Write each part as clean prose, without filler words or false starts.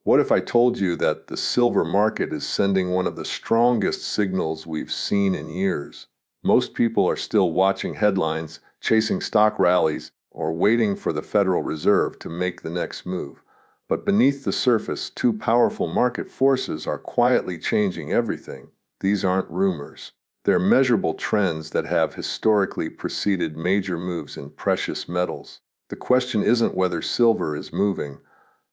What if I told you that the silver market is sending one of the strongest signals we've seen in years? Most people are still watching headlines, chasing stock rallies, or waiting for the Federal Reserve to make the next move. But beneath the surface, two powerful market forces are quietly changing everything. These aren't rumors. They're measurable trends that have historically preceded major moves in precious metals. The question isn't whether silver is moving.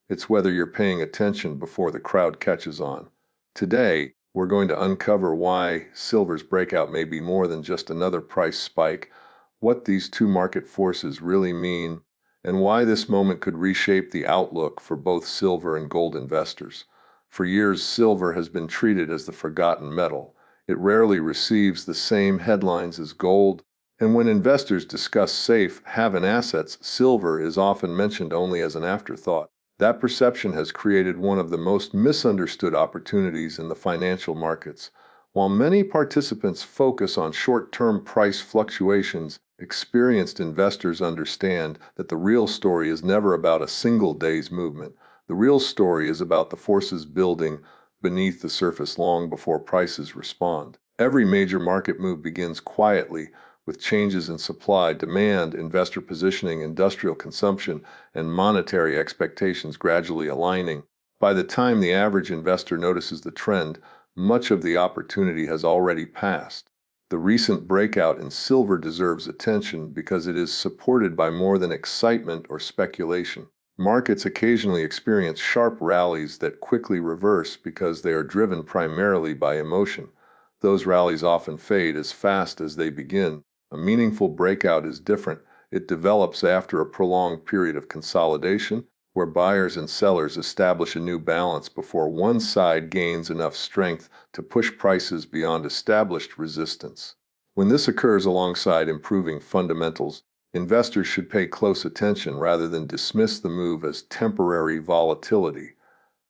It's whether you're paying attention before the crowd catches on. Today, we're going to uncover why silver's breakout may be more than just another price spike, what these two market forces really mean, and why this moment could reshape the outlook for both silver and gold investors. For years, silver has been treated as the forgotten metal. It rarely receives the same headlines as gold, and when investors discuss safe haven assets, silver is often mentioned only as an afterthought. That perception has created one of the most misunderstood opportunities in the financial markets. While many participants focus on short-term price fluctuations, experienced investors understand that the real story is never about a single day's movement. The real story is about the forces building beneath the surface long before prices respond. Every major market move begins quietly, with changes in supply, demand, investor positioning, industrial consumption, and monetary expectations gradually aligning. By the time the average investor notices the trend, much of the opportunity has already passed. The recent breakout in silver deserves attention because it is supported by more than excitement or speculation. Markets occasionally experience sharp rallies that quickly reverse because they are driven primarily by emotion. Those rallies often fade as fast as they begin. A meaningful breakout is different. It develops after a prolonged period of consolidation, where buyers and sellers establish a new balance before one side gains enough strength to push prices beyond established resistance. When this occurs alongside improving fundamentals, investors should pay close attention rather than dismiss the move as temporary volatility.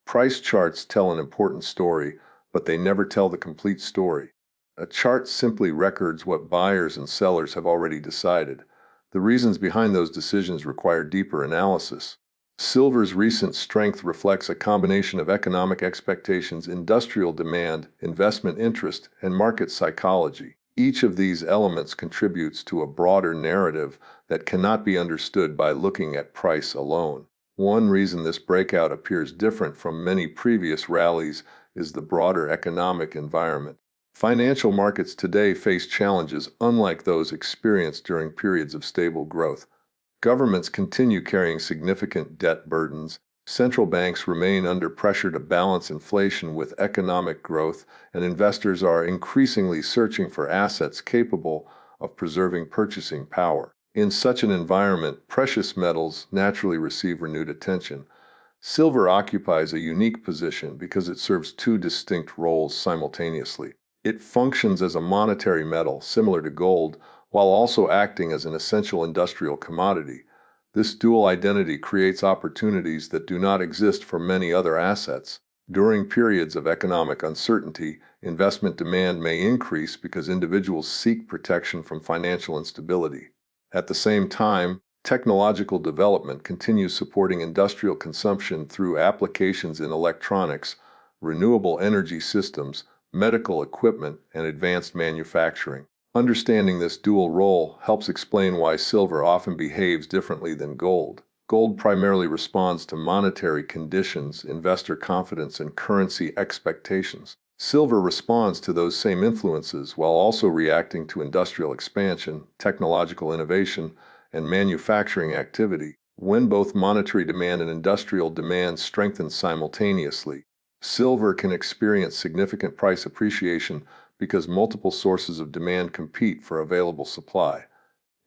Price charts tell an important story, but they never tell the complete story. A chart simply records what buyers and sellers have already decided. The reasons behind those decisions require deeper analysis. Silver's recent strength reflects a combination of economic expectations, industrial demand, investment interest, and market psychology. Each of these elements contributes to a broader narrative that cannot be understood by looking at price alone. One reason this breakout appears different from many previous rallies is the broader economic environment. Financial markets today face challenges unlike those experienced during periods of stable growth. Governments continue carrying significant debt burdens, central banks remain under pressure to balance inflation with economic growth, and investors are increasingly searching for assets capable of preserving purchasing power. In such an environment, precious metals naturally receive renewed attention. Silver occupies a unique position because it serves two distinct roles simultaneously. It functions as a monetary metal, similar to gold, while also acting as an essential industrial commodity. This dual identity creates opportunities that do not exist for many other assets. During periods of economic uncertainty, investment demand may increase because individuals seek protection from financial instability. At the same time, technological development continues supporting industrial consumption through applications in electronics, renewable energy systems, medical equipment, and advanced manufacturing. Understanding this dual role helps explain why silver often behaves differently than gold. Gold primarily responds to monetary conditions, investor confidence, and currency expectations. Silver responds to those same influences while also reacting to industrial expansion, technological innovation, and manufacturing activity. When both monetary demand and industrial demand strengthen simultaneously, silver can experience significant price appreciation because multiple sources of demand compete for available supply.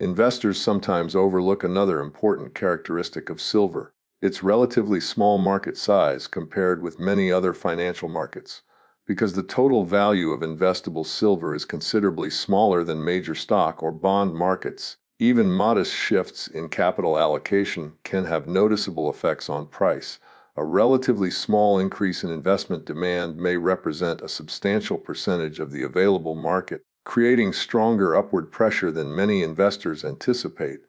Investors sometimes overlook another important characteristic of silver: its relatively small market size compared with many other financial markets. Because the total value of investable silver is considerably smaller than major stock or bond markets, even modest shifts in capital allocation can have noticeable effects on price. A relatively small increase in investment demand may represent a substantial percentage of the available market, creating stronger upward pressure than many investors anticipate.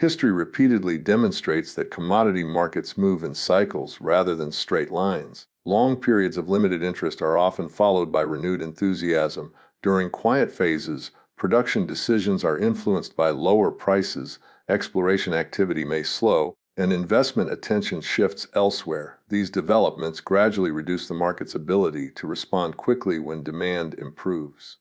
History repeatedly demonstrates that commodity markets move in cycles rather than straight lines. Long periods of limited interest are often followed by renewed enthusiasm. During quiet phases, production decisions are influenced by lower prices, exploration activity may slow, and investment attention shifts elsewhere. These developments gradually reduce the market's ability to respond quickly when demand improves.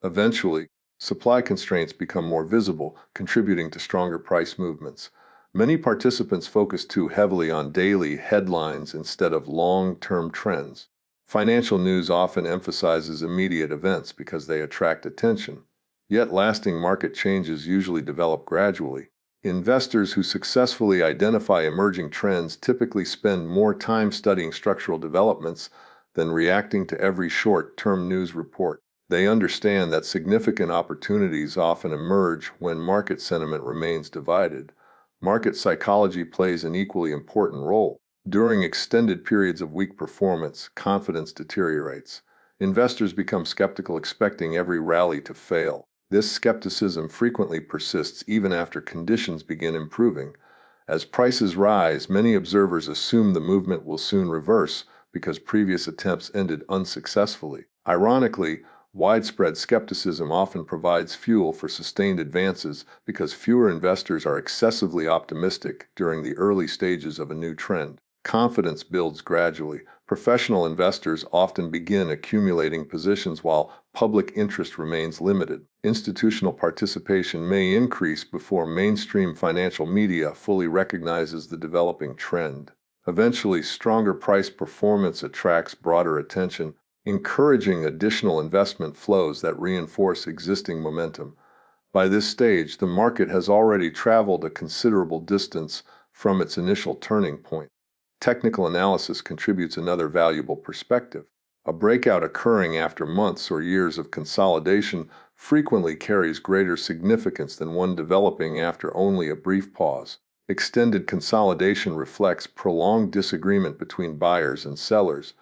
Eventually, supply constraints become more visible, contributing to stronger price movements. Many participants focus too heavily on daily headlines instead of long-term trends. Financial news often emphasizes immediate events because they attract attention. Yet lasting market changes usually develop gradually. Investors who successfully identify emerging trends typically spend more time studying structural developments than reacting to every short-term news report. They understand that significant opportunities often emerge when market sentiment remains divided. Market psychology plays an equally important role. During extended periods of weak performance, confidence deteriorates. Investors become skeptical, expecting every rally to fail. This skepticism frequently persists even after conditions begin improving. As prices rise, many observers assume the movement will soon reverse because previous attempts ended unsuccessfully. Ironically, widespread skepticism often provides fuel for sustained advances because fewer investors are excessively optimistic during the early stages of a new trend. Confidence builds gradually. Professional investors often begin accumulating positions while public interest remains limited. Institutional participation may increase before mainstream financial media fully recognizes the developing trend. Eventually, stronger price performance attracts broader attention, encouraging additional investment flows that reinforce existing momentum. By this stage, the market has already traveled a considerable distance from its initial turning point. Technical analysis contributes another valuable perspective. A breakout occurring after months or years of consolidation frequently carries greater significance than one developing after only a brief pause. Extended consolidation reflects prolonged disagreement between buyers and sellers.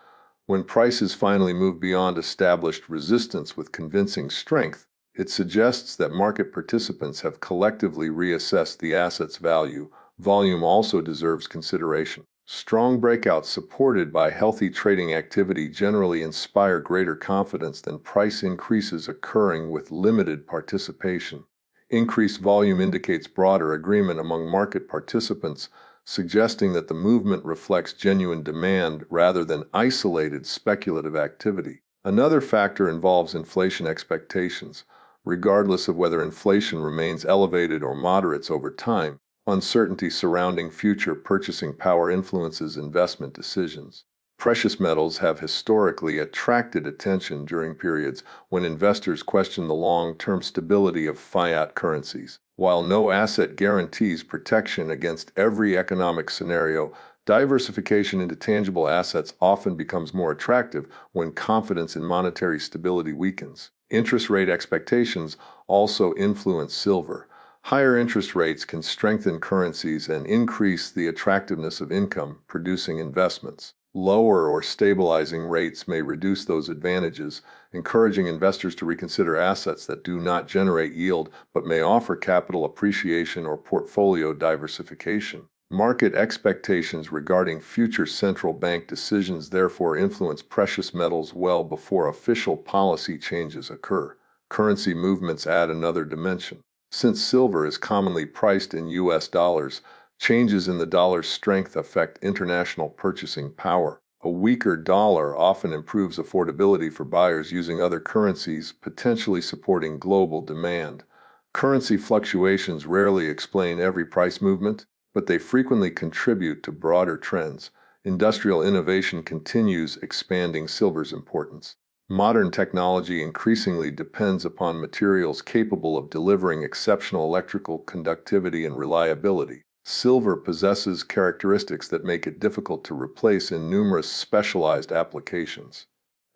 When prices finally move beyond established resistance with convincing strength, it suggests that market participants have collectively reassessed the asset's value. Volume also deserves consideration. Strong breakouts supported by healthy trading activity generally inspire greater confidence than price increases occurring with limited participation. Increased volume indicates broader agreement among market participants, suggesting that the movement reflects genuine demand rather than isolated speculative activity. Another factor involves inflation expectations. Regardless of whether inflation remains elevated or moderates over time, uncertainty surrounding future purchasing power influences investment decisions. Precious metals have historically attracted attention during periods when investors question the long-term stability of fiat currencies. While no asset guarantees protection against every economic scenario, diversification into tangible assets often becomes more attractive when confidence in monetary stability weakens. Interest rate expectations also influence silver. Higher interest rates can strengthen currencies and increase the attractiveness of income-producing investments. Lower or stabilizing rates may reduce those advantages, encouraging investors to reconsider assets that do not generate yield but may offer capital appreciation or portfolio diversification. Market expectations regarding future central bank decisions therefore influence precious metals well before official policy changes occur. Currency movements add another dimension. Since silver is commonly priced in US dollars, changes in the dollar's strength affect international purchasing power. A weaker dollar often improves affordability for buyers using other currencies, potentially supporting global demand. Currency fluctuations rarely explain every price movement, but they frequently contribute to broader trends. Industrial innovation continues expanding silver's importance. Modern technology increasingly depends upon materials capable of delivering exceptional electrical conductivity and reliability. Silver possesses characteristics that make it difficult to replace in numerous specialized applications.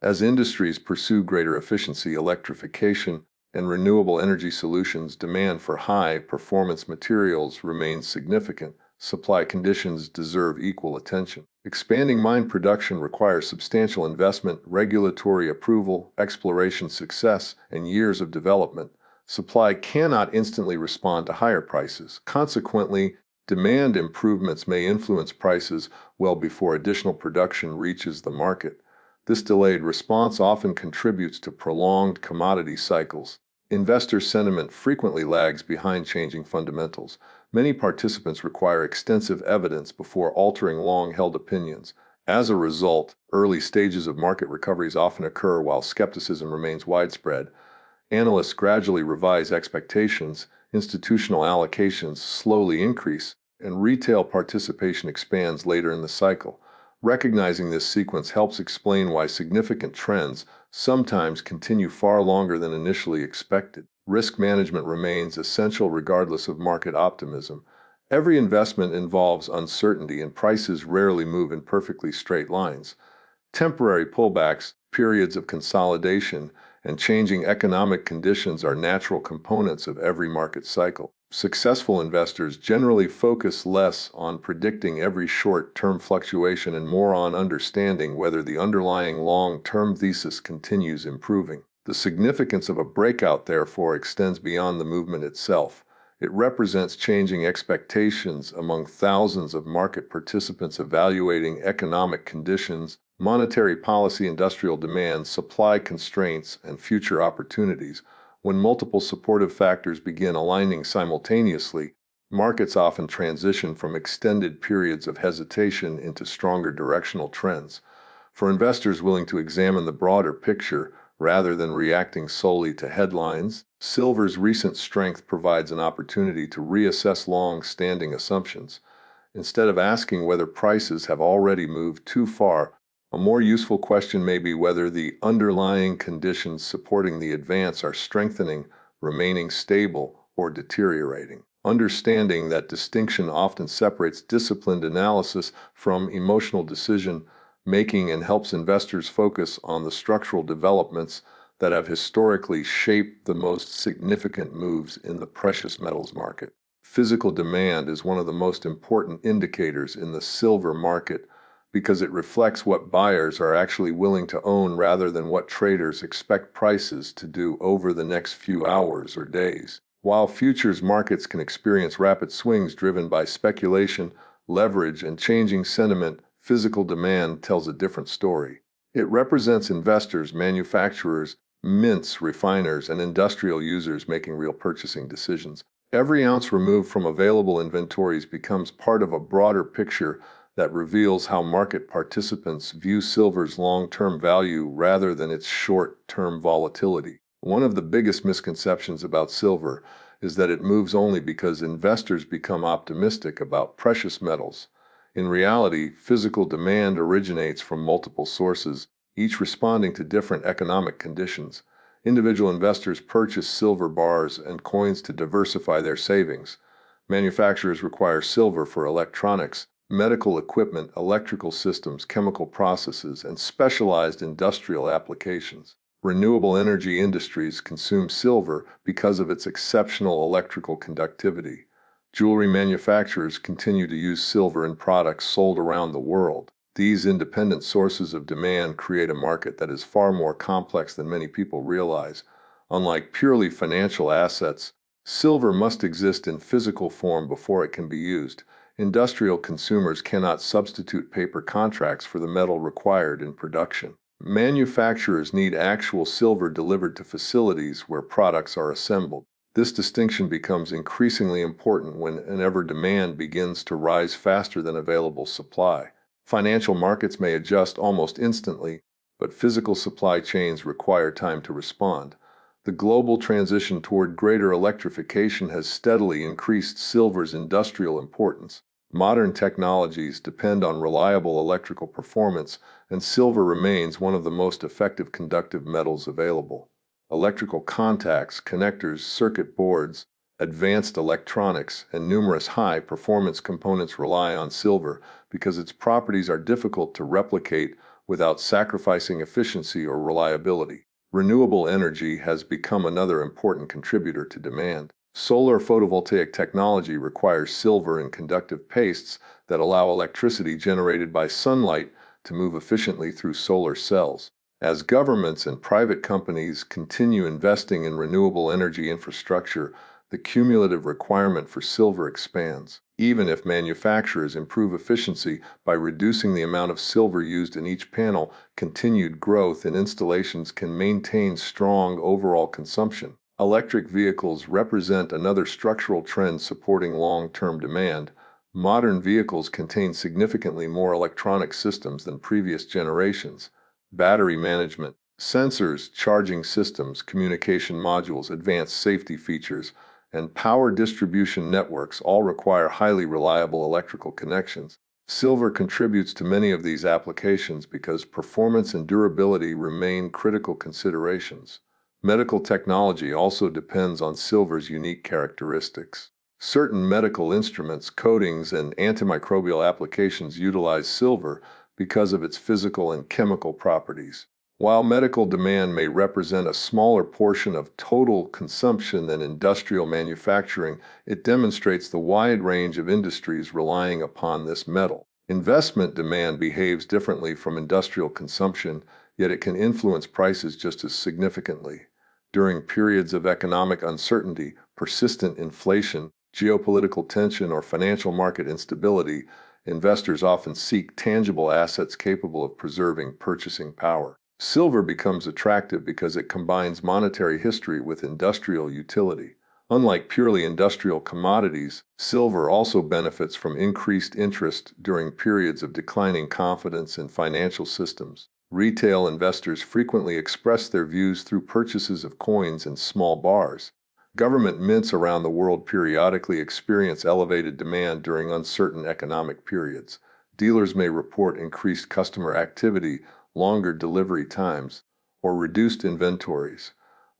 As industries pursue greater efficiency, electrification, and renewable energy solutions, demand for high-performance materials remains significant. Supply conditions deserve equal attention. Expanding mine production requires substantial investment, regulatory approval, exploration success, and years of development. Supply cannot instantly respond to higher prices. Consequently, demand improvements may influence prices well before additional production reaches the market. This delayed response often contributes to prolonged commodity cycles. Investor sentiment frequently lags behind changing fundamentals. Many participants require extensive evidence before altering long-held opinions. As a result, early stages of market recoveries often occur while skepticism remains widespread. Analysts gradually revise expectations, institutional allocations slowly increase, and retail participation expands later in the cycle. Recognizing this sequence helps explain why significant trends sometimes continue far longer than initially expected. Risk management remains essential regardless of market optimism. Every investment involves uncertainty, and prices rarely move in perfectly straight lines. Temporary pullbacks, periods of consolidation, and changing economic conditions are natural components of every market cycle. Successful investors generally focus less on predicting every short-term fluctuation and more on understanding whether the underlying long-term thesis continues improving. The significance of a breakout, therefore, extends beyond the movement itself. It represents changing expectations among thousands of market participants evaluating economic conditions, monetary policy, industrial demand, supply constraints, and future opportunities. When multiple supportive factors begin aligning simultaneously, markets often transition from extended periods of hesitation into stronger directional trends. For investors willing to examine the broader picture rather than reacting solely to headlines, silver's recent strength provides an opportunity to reassess long-standing assumptions. Instead of asking whether prices have already moved too far, a more useful question may be whether the underlying conditions supporting the advance are strengthening, remaining stable, or deteriorating. Understanding that distinction often separates disciplined analysis from emotional decision making and helps investors focus on the structural developments that have historically shaped the most significant moves in the precious metals market. Physical demand is one of the most important indicators in the silver market because it reflects what buyers are actually willing to own rather than what traders expect prices to do over the next few hours or days. While futures markets can experience rapid swings driven by speculation, leverage, and changing sentiment, physical demand tells a different story. It represents investors, manufacturers, mints, refiners, and industrial users making real purchasing decisions. Every ounce removed from available inventories becomes part of a broader picture that reveals how market participants view silver's long-term value rather than its short-term volatility. One of the biggest misconceptions about silver is that it moves only because investors become optimistic about precious metals. In reality, physical demand originates from multiple sources, each responding to different economic conditions. Individual investors purchase silver bars and coins to diversify their savings. Manufacturers require silver for electronics, medical equipment, electrical systems, chemical processes, and specialized industrial applications. Renewable energy industries consume silver because of its exceptional electrical conductivity. Jewelry manufacturers continue to use silver in products sold around the world. These independent sources of demand create a market that is far more complex than many people realize. Unlike purely financial assets, silver must exist in physical form before it can be used. Industrial consumers cannot substitute paper contracts for the metal required in production. Manufacturers need actual silver delivered to facilities where products are assembled. This distinction becomes increasingly important whenever demand begins to rise faster than available supply. Financial markets may adjust almost instantly, but physical supply chains require time to respond. The global transition toward greater electrification has steadily increased silver's industrial importance. Modern technologies depend on reliable electrical performance, and silver remains one of the most effective conductive metals available. Electrical contacts, connectors, circuit boards, advanced electronics, and numerous high-performance components rely on silver because its properties are difficult to replicate without sacrificing efficiency or reliability. Renewable energy has become another important contributor to demand. Solar photovoltaic technology requires silver and conductive pastes that allow electricity generated by sunlight to move efficiently through solar cells. As governments and private companies continue investing in renewable energy infrastructure, the cumulative requirement for silver expands. Even if manufacturers improve efficiency by reducing the amount of silver used in each panel, continued growth in installations can maintain strong overall consumption. Electric vehicles represent another structural trend supporting long-term demand. Modern vehicles contain significantly more electronic systems than previous generations. Battery management, sensors, charging systems, communication modules, advanced safety features, and power distribution networks all require highly reliable electrical connections. Silver contributes to many of these applications because performance and durability remain critical considerations. Medical technology also depends on silver's unique characteristics. Certain medical instruments, coatings, and antimicrobial applications utilize silver because of its physical and chemical properties. While medical demand may represent a smaller portion of total consumption than industrial manufacturing, it demonstrates the wide range of industries relying upon this metal. Investment demand behaves differently from industrial consumption, yet it can influence prices just as significantly. During periods of economic uncertainty, persistent inflation, geopolitical tension, or financial market instability, investors often seek tangible assets capable of preserving purchasing power. Silver becomes attractive because it combines monetary history with industrial utility. Unlike purely industrial commodities, silver also benefits from increased interest during periods of declining confidence in financial systems. Retail investors frequently express their views through purchases of coins and small bars. Government mints around the world periodically experience elevated demand during uncertain economic periods. Dealers may report increased customer activity, longer delivery times, or reduced inventories.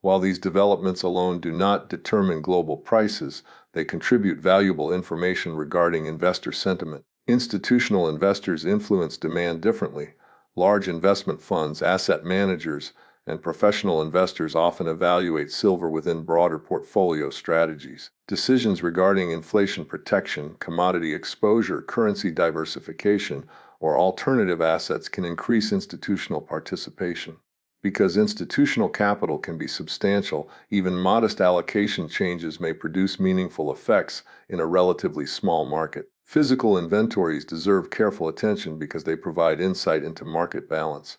While these developments alone do not determine global prices, they contribute valuable information regarding investor sentiment. Institutional investors influence demand differently. Large investment funds, asset managers, and professional investors often evaluate silver within broader portfolio strategies. Decisions regarding inflation protection, commodity exposure, currency diversification, or alternative assets can increase institutional participation. Because institutional capital can be substantial, even modest allocation changes may produce meaningful effects in a relatively small market. Physical inventories deserve careful attention because they provide insight into market balance.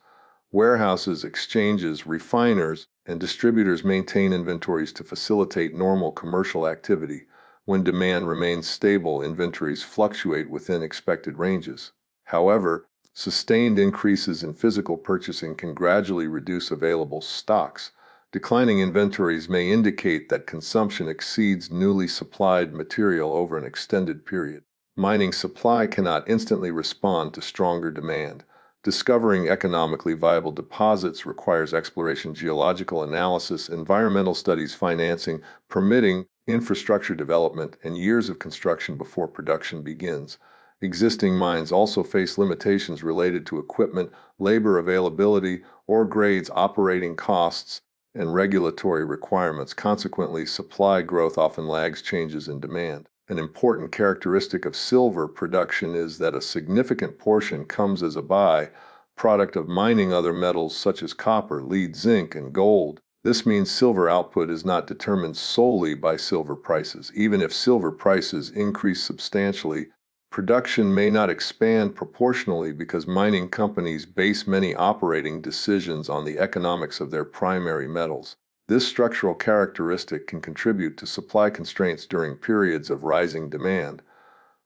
Warehouses, exchanges, refiners, and distributors maintain inventories to facilitate normal commercial activity. When demand remains stable, inventories fluctuate within expected ranges. However, sustained increases in physical purchasing can gradually reduce available stocks. Declining inventories may indicate that consumption exceeds newly supplied material over an extended period. Mining supply cannot instantly respond to stronger demand. Discovering economically viable deposits requires exploration, geological analysis, environmental studies, financing, permitting, infrastructure development, and years of construction before production begins. Existing mines also face limitations related to equipment, labor availability, ore grades, operating costs, and regulatory requirements. Consequently, supply growth often lags changes in demand. An important characteristic of silver production is that a significant portion comes as a by-product of mining other metals such as copper, lead, zinc, and gold. This means silver output is not determined solely by silver prices. Even if silver prices increase substantially, production may not expand proportionally because mining companies base many operating decisions on the economics of their primary metals. This structural characteristic can contribute to supply constraints during periods of rising demand.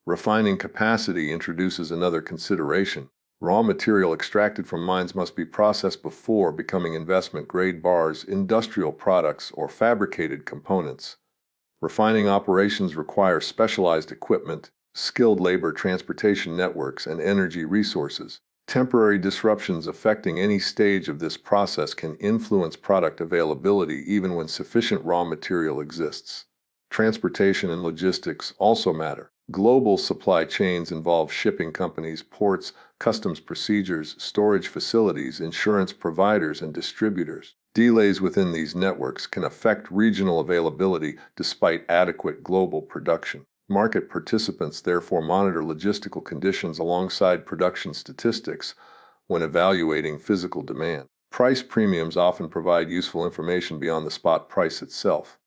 Refining capacity introduces another consideration. Raw material extracted from mines must be processed before becoming investment-grade bars, industrial products, or fabricated components. Refining operations require specialized equipment, skilled labor, transportation networks, and energy resources. Temporary disruptions affecting any stage of this process can influence product availability even when sufficient raw material exists. Transportation and logistics also matter. Global supply chains involve shipping companies, ports, customs procedures, storage facilities, insurance providers, and distributors. Delays within these networks can affect regional availability despite adequate global production. Market participants therefore monitor logistical conditions alongside production statistics when evaluating physical demand. Price premiums often provide useful information beyond the spot price itself.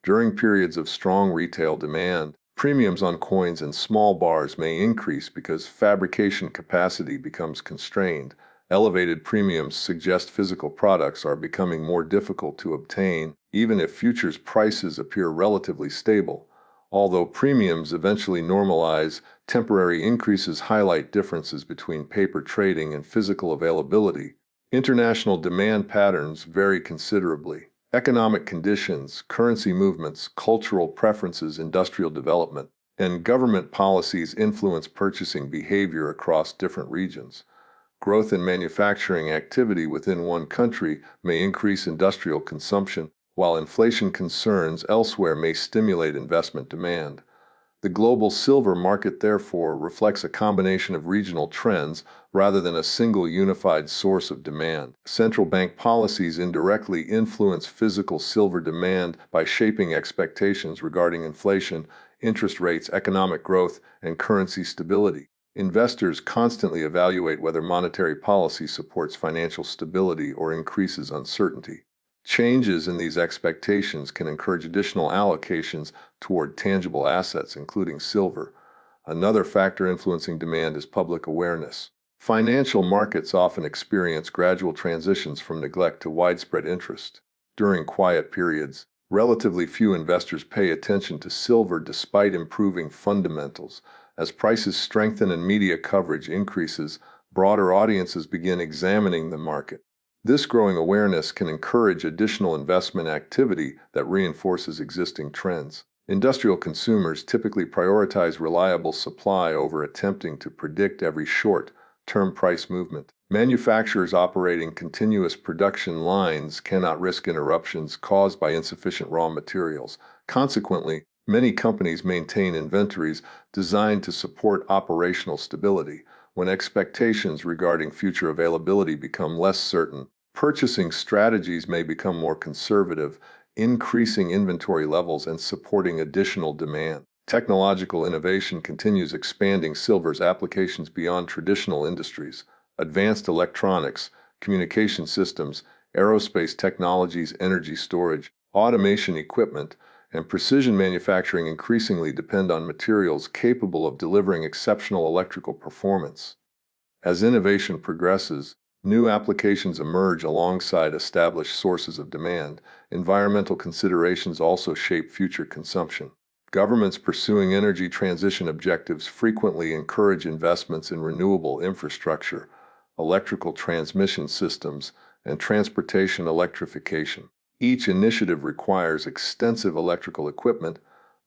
During periods of strong retail demand, premiums on coins and small bars may increase because fabrication capacity becomes constrained. Elevated premiums suggest physical products are becoming more difficult to obtain, even if futures prices appear relatively stable. Although premiums eventually normalize, temporary increases highlight differences between paper trading and physical availability. International demand patterns vary considerably. Economic conditions, currency movements, cultural preferences, industrial development, and government policies influence purchasing behavior across different regions. Growth in manufacturing activity within one country may increase industrial consumption, while inflation concerns elsewhere may stimulate investment demand. The global silver market, therefore, reflects a combination of regional trends rather than a single unified source of demand. Central bank policies indirectly influence physical silver demand by shaping expectations regarding inflation, interest rates, economic growth, and currency stability. Investors constantly evaluate whether monetary policy supports financial stability or increases uncertainty. Changes in these expectations can encourage additional allocations toward tangible assets, including silver. Another factor influencing demand is public awareness. Financial markets often experience gradual transitions from neglect to widespread interest. During quiet periods, relatively few investors pay attention to silver despite improving fundamentals. As prices strengthen and media coverage increases, broader audiences begin examining the market. This growing awareness can encourage additional investment activity that reinforces existing trends. Industrial consumers typically prioritize reliable supply over attempting to predict every short-term price movement. Manufacturers operating continuous production lines cannot risk interruptions caused by insufficient raw materials. Consequently, many companies maintain inventories designed to support operational stability. When expectations regarding future availability become less certain, purchasing strategies may become more conservative, increasing inventory levels and supporting additional demand. Technological innovation continues expanding silver's applications beyond traditional industries. Advanced electronics, communication systems, aerospace technologies, energy storage, automation equipment, and precision manufacturing increasingly depend on materials capable of delivering exceptional electrical performance. As innovation progresses, new applications emerge alongside established sources of demand. Environmental considerations also shape future consumption. Governments pursuing energy transition objectives frequently encourage investments in renewable infrastructure, electrical transmission systems, and transportation electrification. Each initiative requires extensive electrical equipment,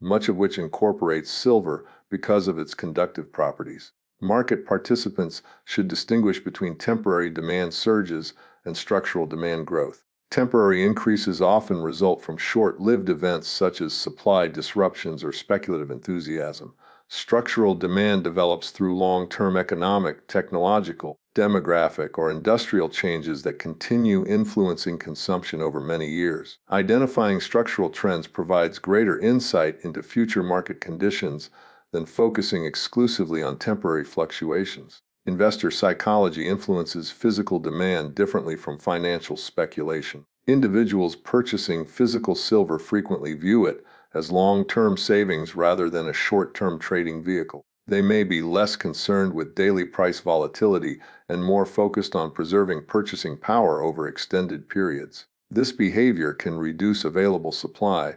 much of which incorporates silver because of its conductive properties. Market participants should distinguish between temporary demand surges and structural demand growth. Temporary increases often result from short-lived events such as supply disruptions or speculative enthusiasm. Structural demand develops through long-term economic, technological, demographic, or industrial changes that continue influencing consumption over many years. Identifying structural trends provides greater insight into future market conditions than focusing exclusively on temporary fluctuations. Investor psychology influences physical demand differently from financial speculation. Individuals purchasing physical silver frequently view it as long-term savings rather than a short-term trading vehicle. They may be less concerned with daily price volatility and more focused on preserving purchasing power over extended periods. This behavior can reduce available supply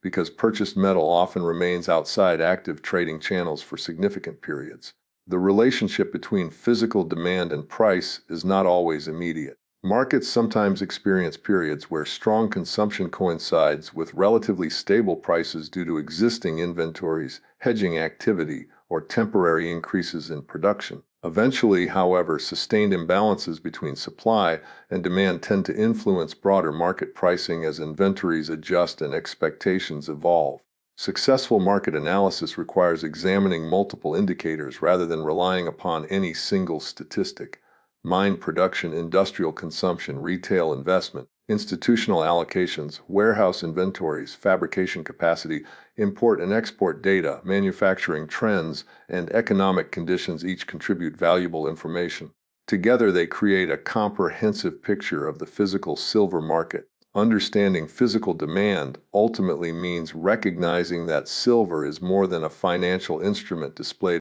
because purchased metal often remains outside active trading channels for significant periods. The relationship between physical demand and price is not always immediate. Markets sometimes experience periods where strong consumption coincides with relatively stable prices due to existing inventories, hedging activity, or temporary increases in production. Eventually, however, sustained imbalances between supply and demand tend to influence broader market pricing as inventories adjust and expectations evolve. Successful market analysis requires examining multiple indicators rather than relying upon any single statistic. Mine production, industrial consumption, retail investment, institutional allocations, warehouse inventories, fabrication capacity, import and export data, manufacturing trends, and economic conditions each contribute valuable information. Together, they create a comprehensive picture of the physical silver market. Understanding physical demand ultimately means recognizing that silver is more than a financial instrument displayed